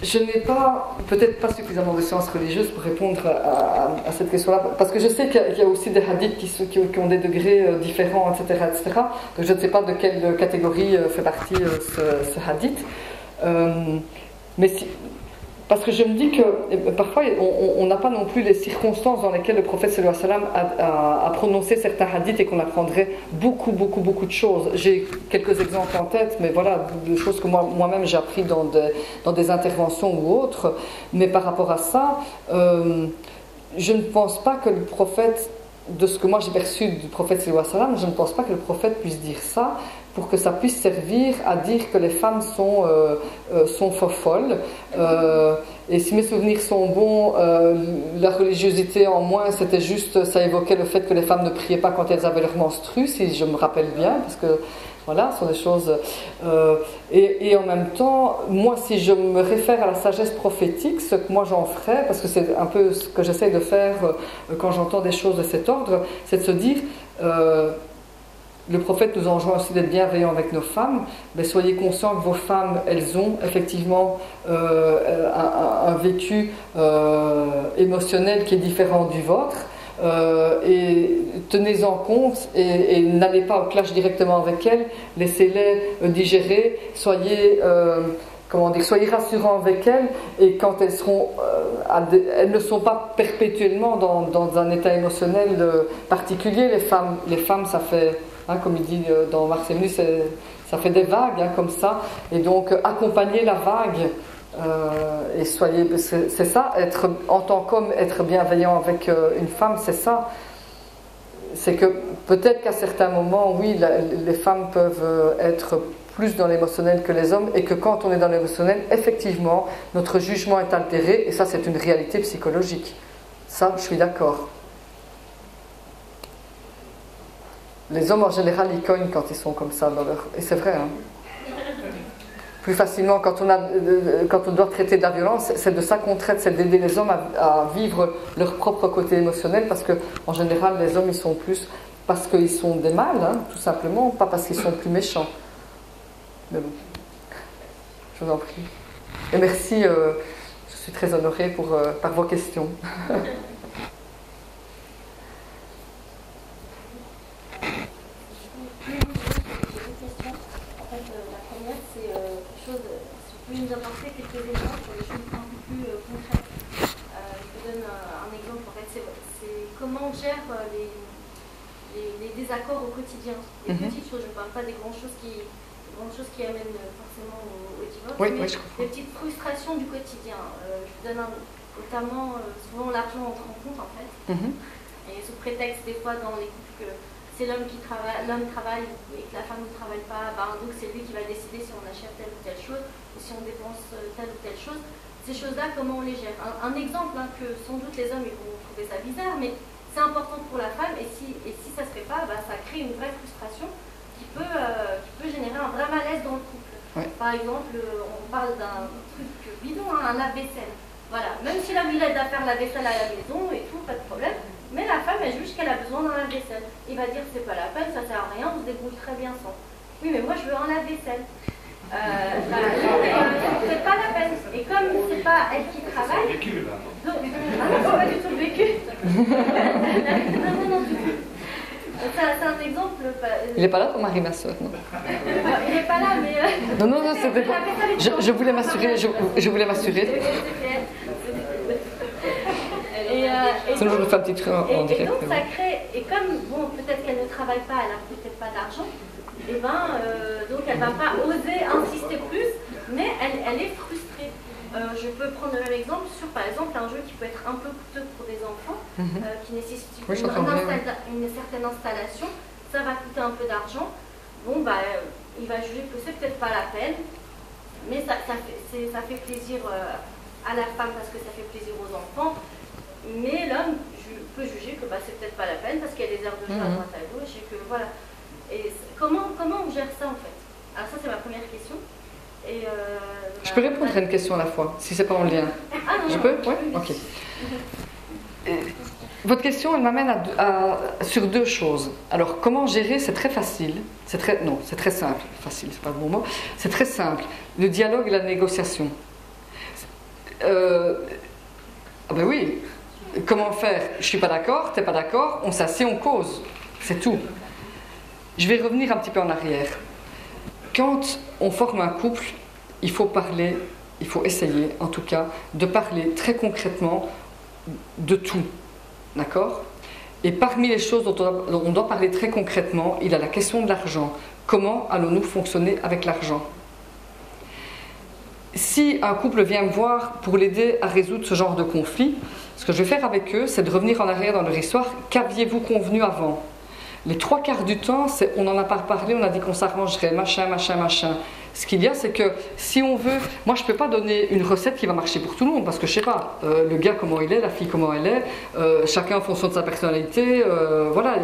Je n'ai peut-être pas suffisamment de sciences religieuses pour répondre à cette question-là, parce que je sais qu'il y a aussi des hadiths qui ont des degrés différents, etc., etc. Donc je ne sais pas de quelle catégorie fait partie ce hadith. Mais parce que je me dis que parfois on n'a pas non plus les circonstances dans lesquelles le prophète sallallahu alayhi wa sallam a prononcé certains hadiths et qu'on apprendrait beaucoup de choses. J'ai quelques exemples en tête, mais voilà, de choses que moi-même j'ai appris dans des interventions ou autres. Mais par rapport à ça, je ne pense pas que le prophète, de ce que moi j'ai perçu du prophète sallallahu alayhi wa sallam, je ne pense pas que le prophète puisse dire ça pour que ça puisse servir à dire que les femmes sont folles. Et si mes souvenirs sont bons, la religiosité en moins, c'était juste, ça évoquait le fait que les femmes ne priaient pas quand elles avaient leur menstru, si je me rappelle bien, parce que voilà, ce sont des choses... et en même temps, moi, si je me réfère à la sagesse prophétique, ce que moi j'en ferais, parce que c'est un peu ce que j'essaie de faire quand j'entends des choses de cet ordre, c'est de se dire... le prophète nous enjoint aussi d'être bienveillants avec nos femmes, mais soyez conscients que vos femmes, elles ont effectivement un vécu émotionnel qui est différent du vôtre, et tenez-en compte et n'allez pas au clash directement avec elles, laissez-les digérer, soyez rassurants avec elles, et quand elles seront, elles ne sont pas perpétuellement dans un état émotionnel particulier. Les femmes, ça fait... comme il dit dans Marcellus, ça fait des vagues comme ça, et donc accompagnez la vague, et c'est ça, en tant qu'homme, être bienveillant avec une femme, c'est ça. C'est que peut-être qu'à certains moments, oui, les femmes peuvent être plus dans l'émotionnel que les hommes, et que quand on est dans l'émotionnel, effectivement, notre jugement est altéré, et ça c'est une réalité psychologique. Ça, je suis d'accord. Les hommes en général ils cognent quand ils sont comme ça et c'est vrai, hein. Plus facilement quand on doit traiter de la violence, c'est de ça qu'on traite, c'est d'aider les hommes à vivre leur propre côté émotionnel, parce que en général les hommes ils sont plus parce qu'ils sont des mâles, hein, tout simplement, pas parce qu'ils sont plus méchants. Mais bon, je vous en prie. Et merci, je suis très honorée par vos questions. Nous apporter quelques exemples sur des choses un peu plus concrètes. Je vous donne un exemple, en fait, c'est comment on gère les désaccords au quotidien. Les petites choses, je ne parle pas des grandes choses qui amènent forcément au divorce, mais des petites frustrations du quotidien. Je vous donne notamment, souvent l'argent entre en compte en fait, et sous prétexte des fois dans les couples que c'est l'homme travaille et que la femme ne travaille pas, donc c'est lui qui va décider si on achète telle ou telle chose, ou si on dépense telle ou telle chose. Ces choses-là, comment on les gère? Un exemple, que sans doute les hommes ils vont trouver ça bizarre, mais c'est important pour la femme, et si ça ne se fait pas, ça crée une vraie frustration qui peut générer un vrai malaise dans le couple. Ouais. Par exemple, on parle d'un truc bidon, un lave-vaisselle. Voilà, même si l'homme il aide à faire la vaisselle à la maison et tout, pas de problème. Mais la femme, elle juge qu'elle a besoin d'un lave-vaisselle. Il va dire, c'est pas la peine, ça sert à rien, on se débrouille très bien sans. Oui, mais moi, je veux un lave-vaisselle. C'est pas la peine. Et comme c'est pas elle qui travaille... C'est vécu, là. Non, c'est pas du tout le vécu. Non, du tout. C'est un exemple... Il n'est pas là, ton mari, ma soeur, non? Il n'est pas là, mais... Non, c'était pas... Je voulais m'assurer, je voulais m'assurer. Sinon, je me fais un petit truc en direct. Et donc, ça crée... Et comme, peut-être qu'elle ne travaille pas, elle n'a peut-être pas d'argent, donc elle ne va pas oser insister plus, mais elle est frustrée. Je peux prendre le même exemple sur, par exemple, un jeu qui peut être un peu coûteux pour des enfants, qui nécessite une certaine installation. Ça va coûter un peu d'argent. Il va juger que c'est peut-être pas la peine, mais ça fait plaisir à la femme parce que ça fait plaisir aux enfants. Mais l'homme peut juger que c'est peut-être pas la peine parce qu'il y a des heures de jeu à droite à gauche et que voilà. Et comment on gère ça en fait? Alors ça c'est ma première question. Et je peux répondre à une question à la fois, si c'est pas en lien. Ah non, je peux? Oui. Ok. Votre question, elle m'amène sur deux choses. Alors, comment gérer? C'est très facile. C'est très simple. Facile, c'est pas le bon mot. C'est très simple. Le dialogue et la négociation. Ah ben oui, comment faire? Je suis pas d'accord, t'es pas d'accord, on s'assied, on cause, c'est tout. Je vais revenir un petit peu en arrière. Quand on forme un couple, il faut parler, il faut essayer en tout cas de parler très concrètement de tout, d'accord? Et parmi les choses dont on doit parler très concrètement, il y a la question de l'argent. Comment allons-nous fonctionner avec l'argent? Si un couple vient me voir pour l'aider à résoudre ce genre de conflit, ce que je vais faire avec eux, c'est de revenir en arrière dans leur histoire. Qu'aviez-vous convenu avant? Les 3/4 du temps, on n'en a pas parlé, on a dit qu'on s'arrangerait, machin, machin, machin. Ce qu'il y a, c'est que si on veut... Moi, je ne peux pas donner une recette qui va marcher pour tout le monde, parce que je ne sais pas, le gars comment il est, la fille comment elle est, chacun en fonction de sa personnalité, voilà.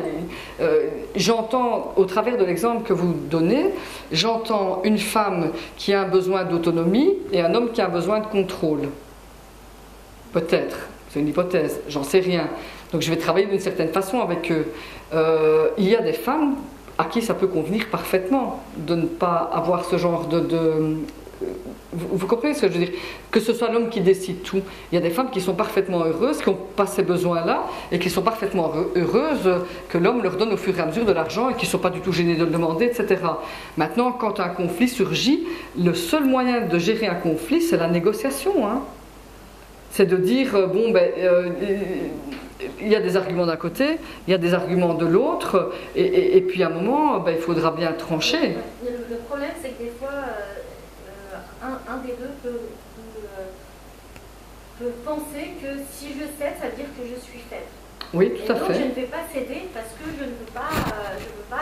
J'entends, au travers de l'exemple que vous donnez, j'entends une femme qui a un besoin d'autonomie et un homme qui a un besoin de contrôle. Peut-être, c'est une hypothèse, j'en sais rien. Donc je vais travailler d'une certaine façon avec eux. Il y a des femmes à qui ça peut convenir parfaitement de ne pas avoir ce genre vous comprenez ce que je veux dire? Que ce soit l'homme qui décide tout. Il y a des femmes qui sont parfaitement heureuses, qui n'ont pas ces besoins-là, et qui sont parfaitement heureuses que l'homme leur donne au fur et à mesure de l'argent et qui ne sont pas du tout gênées de le demander, etc. Maintenant, quand un conflit surgit, le seul moyen de gérer un conflit, c'est la négociation. Hein. C'est de dire, bon, ben... il y a des arguments d'un côté, il y a des arguments de l'autre, et puis à un moment, ben, il faudra bien trancher. Le problème, c'est que des fois, un des deux peut penser que si je cède, ça veut dire que je suis faible. Oui, tout à fait. Donc je ne vais pas céder parce que je ne veux pas...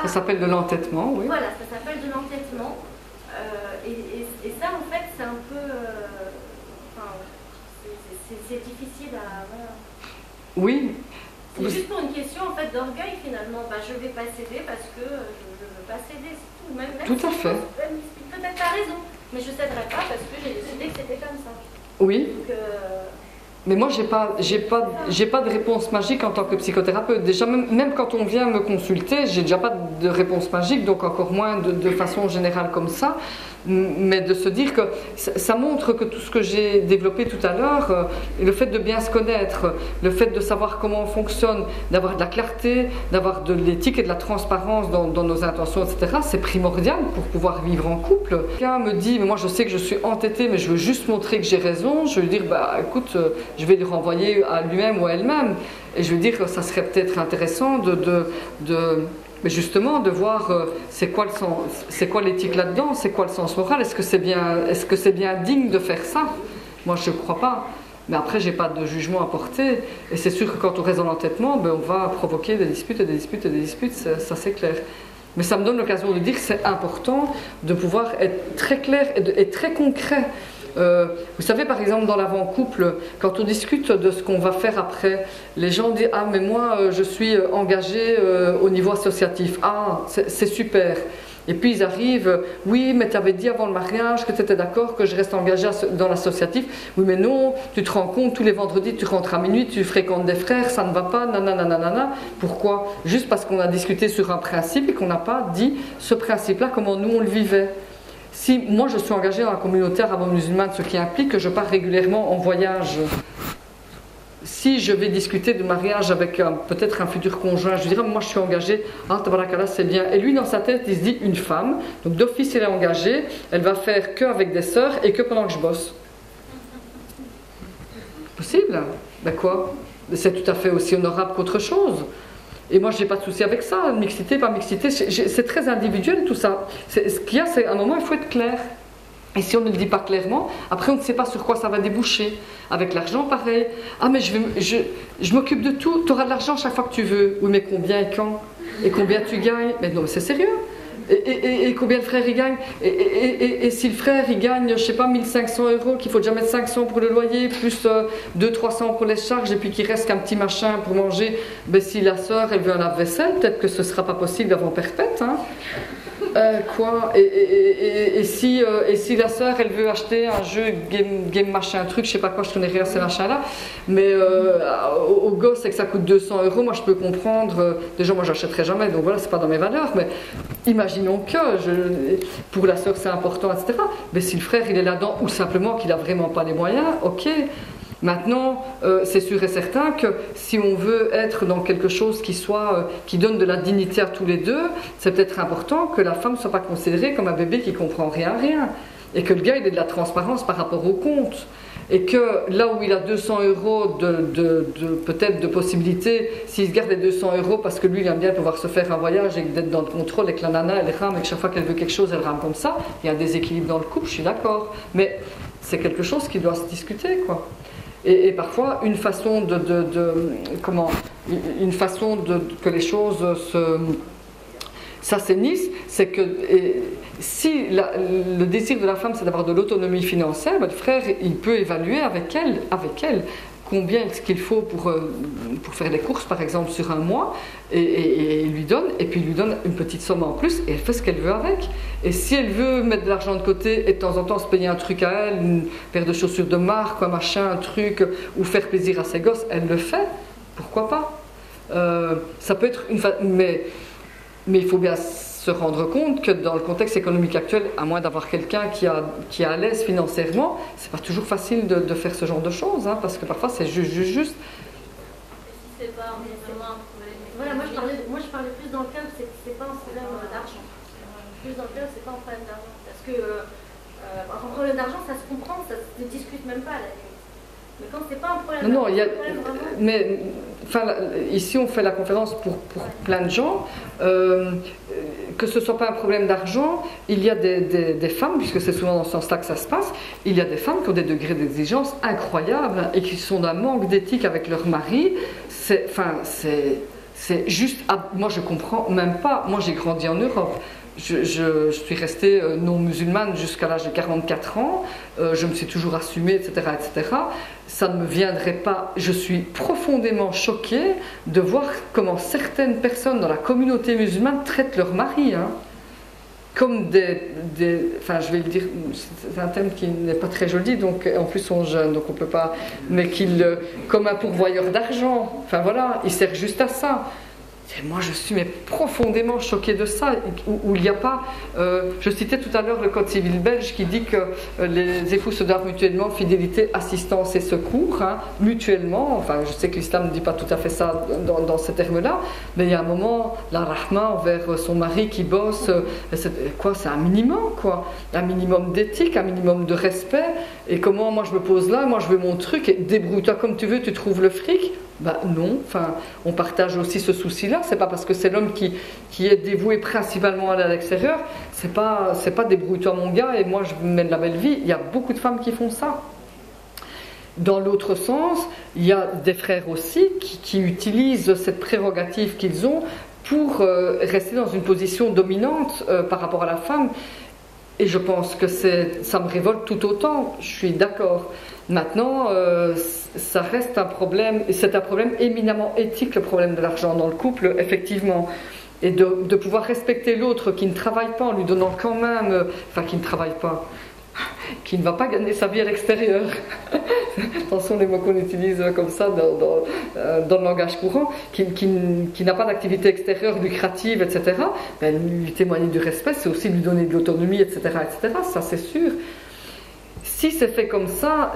Ça s'appelle de l'entêtement, oui. Voilà, ça s'appelle de l'entêtement. Et ça, en fait, c'est un peu... c'est difficile à... Voilà. Oui. C'est juste pour une question en fait d'orgueil finalement. Ben, je ne vais pas céder parce que je ne veux pas céder, c'est tout. Même tout à fait. Peut-être tu as raison, mais je ne céderai pas parce que j'ai décidé que c'était comme ça. Oui. Donc, mais moi, j'ai pas de réponse magique en tant que psychothérapeute. Déjà, même quand on vient me consulter, j'ai déjà pas de réponse magique, donc encore moins de façon générale comme ça. Mais de se dire que ça montre que tout ce que j'ai développé tout à l'heure, le fait de bien se connaître, le fait de savoir comment on fonctionne, d'avoir de la clarté, d'avoir de l'éthique et de la transparence dans nos intentions, etc., c'est primordial pour pouvoir vivre en couple. Quelqu'un me dit, mais moi je sais que je suis entêtée, mais je veux juste montrer que j'ai raison, je vais lui dire, bah écoute, je vais lui renvoyer à lui-même ou à elle-même. Et je veux dire que ça serait peut-être intéressant mais justement de voir c'est quoi l'éthique là-dedans, c'est quoi le sens moral, est-ce que c'est bien digne de faire ça? Moi je ne crois pas, mais après j'ai pas de jugement à porter, et c'est sûr que quand on reste dans l'entêtement, ben, on va provoquer des disputes et des disputes et des disputes, ça c'est clair. Mais ça me donne l'occasion de dire que c'est important de pouvoir être très clair et très concret. Vous savez, par exemple, dans l'avant-couple, quand on discute de ce qu'on va faire après, les gens disent « Ah, mais moi, je suis engagé au niveau associatif. Ah, c'est super. » Et puis ils arrivent « Oui, mais tu avais dit avant le mariage que tu étais d'accord que je reste engagé dans l'associatif. Oui, mais non, tu te rends compte, tous les vendredis, tu rentres à minuit, tu fréquentes des frères, ça ne va pas, nanana. Pourquoi? Juste parce qu'on a discuté sur un principe et qu'on n'a pas dit ce principe-là, comment nous on le vivait. » Si moi je suis engagée dans la communauté arabo-musulmane, ce qui implique que je pars régulièrement en voyage, si je vais discuter de mariage avec peut-être un futur conjoint, je dirais moi je suis engagée, ah tabarakallah c'est bien. Et lui dans sa tête il se dit une femme, donc d'office elle est engagée, elle va faire que avec des sœurs et que pendant que je bosse. Possible? Ben quoi? C'est tout à fait aussi honorable qu'autre chose. Et moi, je n'ai pas de souci avec ça, mixité, pas mixité, c'est très individuel tout ça. Ce qu'il y a, c'est à un moment, il faut être clair. Et si on ne le dit pas clairement, après on ne sait pas sur quoi ça va déboucher. Avec l'argent, pareil. Ah, mais je m'occupe de tout, tu auras de l'argent chaque fois que tu veux. Oui, mais combien et quand? Et combien tu gagnes? Mais non, mais c'est sérieux. Et combien le frère il gagne? Et si le frère il gagne, je sais pas, 1500 €, qu'il faut déjà mettre 500 pour le loyer, plus 200-300 pour les charges, et puis qu'il reste qu'un petit machin pour manger, ben si la sœur elle veut un lave-vaisselle, peut-être que ce sera pas possible avant perpète. Hein. Quoi et si la sœur elle veut acheter un jeu game machin truc, je sais pas quoi, je connais rien à ces machins là, mais au gosse et que ça coûte 200 €, moi je peux comprendre. Déjà moi j'achèterai jamais, donc voilà, c'est pas dans mes valeurs, mais imaginons que pour la sœur c'est important, etc. Mais si le frère il est là-dedans ou simplement qu'il a vraiment pas les moyens, ok. Maintenant, c'est sûr et certain que si on veut être dans quelque chose qui donne de la dignité à tous les deux, c'est peut-être important que la femme ne soit pas considérée comme un bébé qui comprend rien, et que le gars il ait de la transparence par rapport au compte, et que là où il a 200 € peut-être de possibilités, s'il se garde les 200 € parce que lui il aime bien pouvoir se faire un voyage et d'être dans le contrôle et que la nana elle rame et que chaque fois qu'elle veut quelque chose elle rame comme ça, il y a un déséquilibre dans le couple, je suis d'accord, mais c'est quelque chose qui doit se discuter, quoi. Et parfois, une façon que les choses s'assainissent, c'est que si le désir de la femme c'est d'avoir de l'autonomie financière, ben le frère il peut évaluer avec elle combien est-ce qu'il faut pour faire des courses par exemple sur un mois, et il lui donne, et puis il lui donne une petite somme en plus et elle fait ce qu'elle veut avec. Et si elle veut mettre de l'argent de côté et de temps en temps se payer un truc à elle, une paire de chaussures de marque, un machin, un truc, ou faire plaisir à ses gosses, elle le fait, pourquoi pas. Ça peut être mais il faut bien se rendre compte que dans le contexte économique actuel, à moins d'avoir quelqu'un qui est à l'aise financièrement, c'est pas toujours facile de faire ce genre de choses, hein, parce que parfois c'est juste. C'est pas vraiment un problème. Voilà, moi je parlais plus dans le cadre, c'est pas un problème d'argent. Plus dans le cadre, c'est pas un problème d'argent. Parce que un problème d'argent, ça se comprend, ça se discute même pas à la limite. Mais quand c'est pas un problème d'argent, mais enfin, ici on fait la conférence pour plein de gens. Que ce ne soit pas un problème d'argent, il y a des femmes, puisque c'est souvent dans ce sens-là que ça se passe, il y a des femmes qui ont des degrés d'exigence incroyables et qui sont d'un manque d'éthique avec leur mari. C'est juste. Moi je comprends même pas. Moi j'ai grandi en Europe. Je suis restée non musulmane jusqu'à l'âge de 44 ans, je me suis toujours assumée, etc., etc. Ça ne me viendrait pas. Je suis profondément choquée de voir comment certaines personnes dans la communauté musulmane traitent leur mari, hein, comme enfin je vais le dire, c'est un thème qui n'est pas très joli, donc en plus on jeune, donc on peut pas, mais comme un pourvoyeur d'argent, enfin voilà, il sert juste à ça. Et moi je suis profondément choquée de ça, où il n'y a pas, je citais tout à l'heure le code civil belge qui dit que les époux se doivent mutuellement fidélité, assistance et secours, hein, mutuellement. Enfin je sais que l'islam ne dit pas tout à fait ça dans ces termes-là, mais il y a un moment, la rahma envers son mari qui bosse, c'est un minimum, quoi, un minimum d'éthique, un minimum de respect. Et comment moi je me pose là, moi je veux mon truc, et débrouille-toi comme tu veux, tu trouves le fric. Ben non, enfin, on partage aussi ce souci-là. C'est pas parce que c'est l'homme qui est dévoué principalement à l'extérieur, c'est pas débrouille-toi mon gars et moi je mène la belle vie. Il y a beaucoup de femmes qui font ça. Dans l'autre sens, il y a des frères aussi qui utilisent cette prérogative qu'ils ont pour rester dans une position dominante par rapport à la femme. Et je pense que ça me révolte tout autant, je suis d'accord. Maintenant, ça reste un problème, et c'est un problème éminemment éthique, le problème de l'argent dans le couple, effectivement. Et de pouvoir respecter l'autre qui ne travaille pas en lui donnant quand même, enfin qui ne travaille pas, qui ne va pas gagner sa vie à l'extérieur. Attention les mots qu'on utilise comme ça dans le langage courant, qui n'a pas d'activité extérieure lucrative, etc. Ben, lui témoigner du respect, c'est aussi lui donner de l'autonomie, etc., etc. Ça c'est sûr. Si c'est fait comme ça,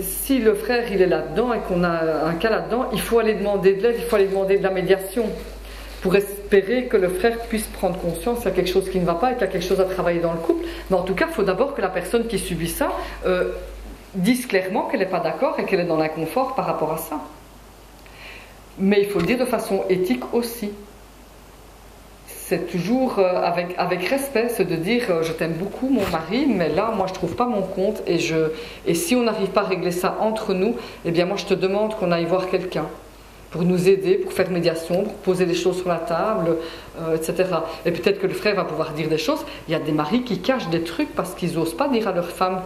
si le frère il est là-dedans et qu'on a un cas là-dedans, il faut aller demander de l'aide, il faut aller demander de la médiation pour espérer que le frère puisse prendre conscience qu'il y a quelque chose qui ne va pas et qu'il y a quelque chose à travailler dans le couple. Mais en tout cas, il faut d'abord que la personne qui subit ça dise clairement qu'elle n'est pas d'accord et qu'elle est dans l'inconfort par rapport à ça. Mais il faut le dire de façon éthique aussi. C'est toujours avec respect, c'est de dire je t'aime beaucoup mon mari, mais là moi je trouve pas mon compte et si on n'arrive pas à régler ça entre nous, eh bien moi je te demande qu'on aille voir quelqu'un. pour nous aider, pour faire médiation, pour poser des choses sur la table, etc. Et peut-être que le frère va pouvoir dire des choses. Il y a des maris qui cachent des trucs parce qu'ils n'osent pas dire à leur femme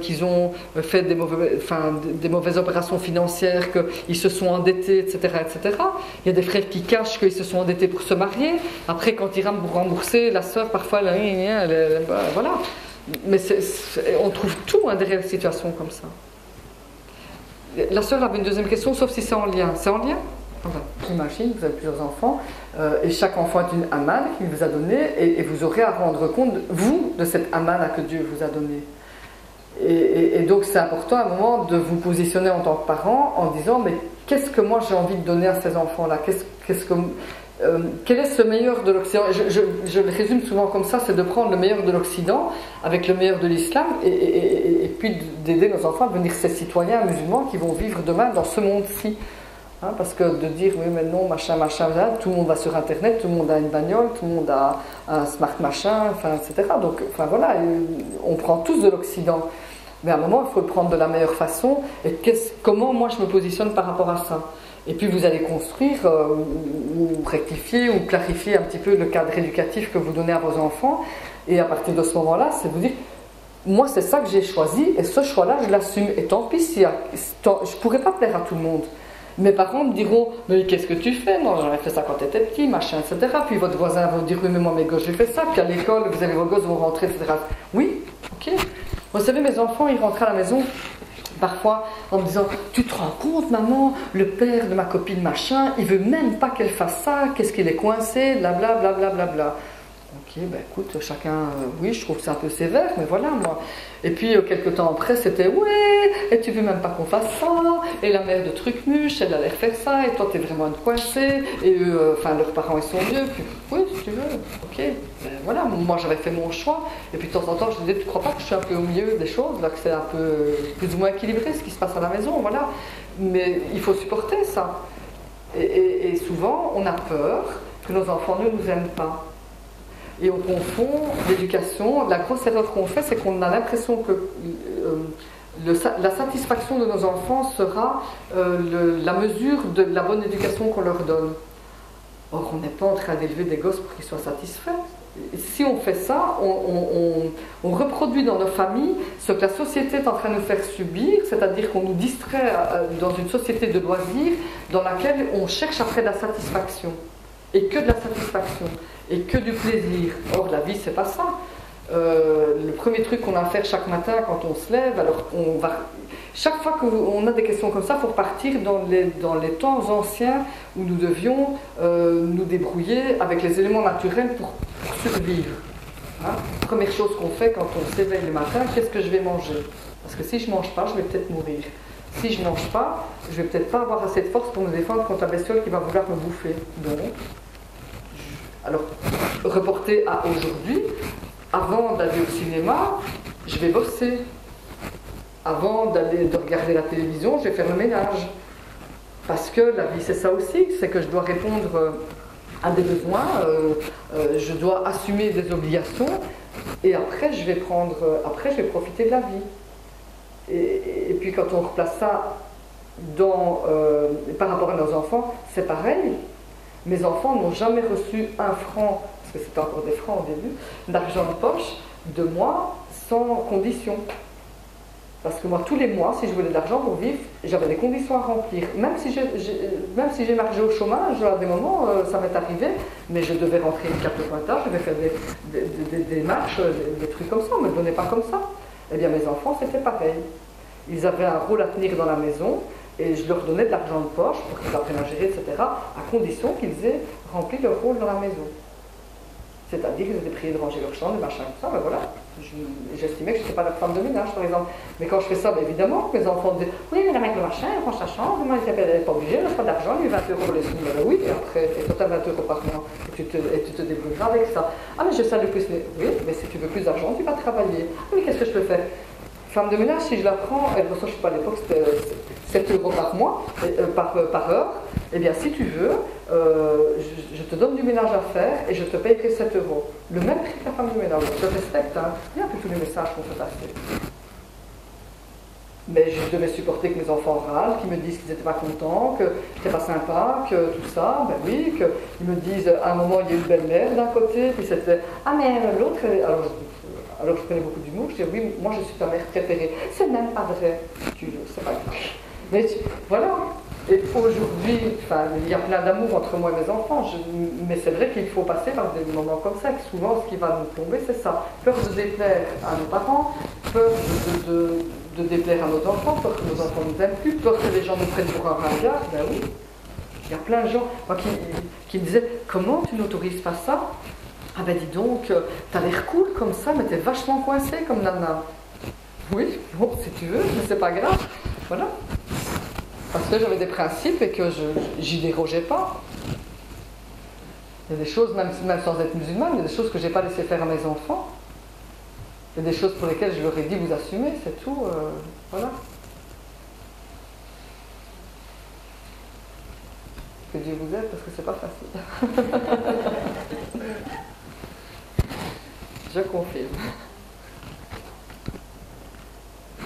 qu'ils ont fait des mauvaises opérations financières, qu'ils se sont endettés, etc., etc. Il y a des frères qui cachent qu'ils se sont endettés pour se marier. Après, quand ils ramènent pour rembourser, la sœur, parfois, voilà. Mais on trouve tout derrière des situations comme ça. La sœur avait une deuxième question, sauf si c'est en lien. C'est en lien? Enfin, j'imagine, vous avez plusieurs enfants, et chaque enfant est une amana qu'il vous a donnée, et vous aurez à rendre compte, vous, de cette amana que Dieu vous a donnée. Et donc c'est important à un moment de vous positionner en tant que parent en disant, mais qu'est-ce que moi j'ai envie de donner à ces enfants-là? Quel est ce meilleur de l'Occident? Je le résume souvent comme ça, c'est de prendre le meilleur de l'Occident avec le meilleur de l'islam et puis d'aider nos enfants à devenir ces citoyens musulmans qui vont vivre demain dans ce monde-ci. Hein, parce que de dire oui mais non, machin, tout le monde va sur internet, tout le monde a une bagnole, tout le monde a un smart machin, etc. Donc voilà, on prend tous de l'Occident. Mais à un moment, il faut le prendre de la meilleure façon. Et comment moi je me positionne par rapport à ça? Et puis vous allez construire ou rectifier ou clarifier un petit peu le cadre éducatif que vous donnez à vos enfants. Et à partir de ce moment-là, c'est vous dire, moi c'est ça que j'ai choisi et ce choix-là je l'assume. Et tant pis, je ne pourrais pas plaire à tout le monde. Mes parents me diront, mais qu'est-ce que tu fais? Non, j'aurais fait ça quand tu étais petit, machin, etc. Puis votre voisin va vous dire, oui mais moi mes gosses j'ai fait ça. Puis à l'école, vous avez vos gosses vont rentrer, etc. Oui, ok. Vous savez, mes enfants, ils rentrent à la maison parfois en me disant, tu te rends compte maman, le père de ma copine machin, il veut même pas qu'elle fasse ça, qu'est-ce qu'il est coincé, blablabla, blablabla. Ok, ben écoute, chacun, oui, je trouve que c'est un peu sévère, mais voilà moi. Et puis quelques temps après, c'était ouais, et tu veux même pas qu'on fasse ça, et la mère de Trucmuche, elle allait faire ça, et toi t'es vraiment une coincée, et eux, leurs parents ils sont vieux, puis oui, si tu veux, ok, ben voilà, moi j'avais fait mon choix, et puis de temps en temps je disais, tu crois pas que je suis un peu au milieu des choses, là que c'est un peu plus ou moins équilibré ce qui se passe à la maison, voilà, mais il faut supporter ça. Et souvent on a peur que nos enfants ne nous aiment pas. Et on confond l'éducation. La grosse erreur qu'on fait, c'est qu'on a l'impression que la satisfaction de nos enfants sera la mesure de la bonne éducation qu'on leur donne. Or, on n'est pas en train d'élever des gosses pour qu'ils soient satisfaits. Si on fait ça, on reproduit dans nos familles ce que la société est en train de nous faire subir, c'est-à-dire qu'on nous distrait dans une société de loisirs dans laquelle on cherche après de la satisfaction. Et que de la satisfaction. Et que du plaisir. Or, la vie, c'est pas ça. Le premier truc qu'on a à faire chaque matin quand on se lève, alors on va... Chaque fois qu'on a des questions comme ça, il faut repartir dans les temps anciens où nous devions nous débrouiller avec les éléments naturels pour survivre. Hein? Première chose qu'on fait quand on s'éveille le matin, qu'est-ce que je vais manger? Parce que si je ne mange pas, je vais peut-être mourir. Si je ne mange pas, je ne vais peut-être pas avoir assez de force pour me défendre contre la bestiole qui va vouloir me bouffer. Donc, alors, reporter à aujourd'hui, avant d'aller au cinéma, je vais bosser. Avant de regarder la télévision, je vais faire le ménage. Parce que la vie, c'est ça aussi, c'est que je dois répondre à des besoins, je dois assumer des obligations, et après, je vais profiter de la vie. Et puis, quand on replace ça par rapport à nos enfants, c'est pareil. Mes enfants n'ont jamais reçu un franc, parce que c'était encore des francs au début, d'argent de poche de moi sans condition. Parce que moi, tous les mois, si je voulais de l'argent pour vivre, j'avais des conditions à remplir. Même si j'ai marché au chômage, à des moments, ça m'est arrivé, mais je devais rentrer une carte de pointage, je devais faire des démarches, des trucs comme ça, on ne me le donnait pas comme ça. Eh bien, mes enfants, c'était pareil. Ils avaient un rôle à tenir dans la maison, et je leur donnais de l'argent de poche pour qu'ils apprennent à gérer, etc., à condition qu'ils aient rempli leur rôle dans la maison. C'est-à-dire qu'ils étaient priés de ranger leur chambre, des machins, tout ça, ben voilà. J'estimais que je n'étais pas la femme de ménage, par exemple. Mais quand je fais ça, ben évidemment, mes enfants disaient, oui, mais la mec, le machin, elle range sa chambre, moi, elle n'est pas obligée, elle n'a pas d'argent, il y a 20 € les sous. Ben oui, et après, et toi, tu as 20 € par mois, et tu te débrouilleras avec ça. Ah, mais je sais le plus, mais oui, mais si tu veux plus d'argent, tu vas travailler. Ah, mais qu'est-ce que je peux faire? Femme de ménage, si je la prends, elle reçoit, je ne sais pas, à l'époque, c'était 7 € par mois, par heure. Eh bien, si tu veux, je te donne du ménage à faire et je te payerai 7 €. Le même prix que la femme de ménage. Je respecte, hein. Il y a un peu tous les messages qu'on fait passer. Mais je devais supporter que mes enfants râlent, qu'ils me disent qu'ils n'étaient pas contents, que c'était pas sympa, que tout ça, ben oui, qu'ils me disent à un moment il y a une belle-mère d'un côté, puis c'était ah mais l'autre, alors je prenais beaucoup d'humour, je dis oui, moi je suis ta mère préférée, c'est même pas vrai, c'est pas grave. Mais voilà, et aujourd'hui, enfin, il y a plein d'amour entre moi et mes enfants, mais c'est vrai qu'il faut passer par des moments comme ça, que souvent ce qui va nous plomber c'est ça, peur de déplaire à nos parents, peur de déplaire à nos enfants, peur que nos enfants nous aiment plus, peur que les gens nous prennent pour un ringard, ben oui. Il y a plein de gens moi, qui me disaient « Comment tu n'autorises pas ça ?» Ah ben dis donc, t'as l'air cool comme ça, mais t'es vachement coincé comme nana. Oui, bon, si tu veux, mais c'est pas grave. Voilà. Parce que j'avais des principes et que j'y dérogeais pas. Il y a des choses, même sans être musulmane, il y a des choses que j'ai pas laissé faire à mes enfants. Il y a des choses pour lesquelles je leur ai dit vous assumez, c'est tout, voilà. Que Dieu vous aide parce que c'est pas facile. Je confirme.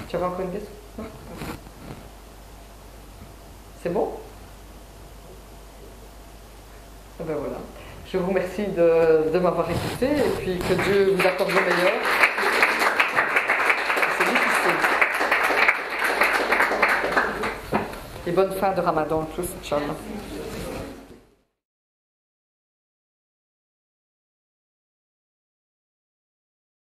Tu avais encore une question? C'est bon? Et ben voilà. Je vous remercie de m'avoir écouté et puis que Dieu vous accorde le meilleur. Et bonne fin de Ramadan tous, Inch'Allah.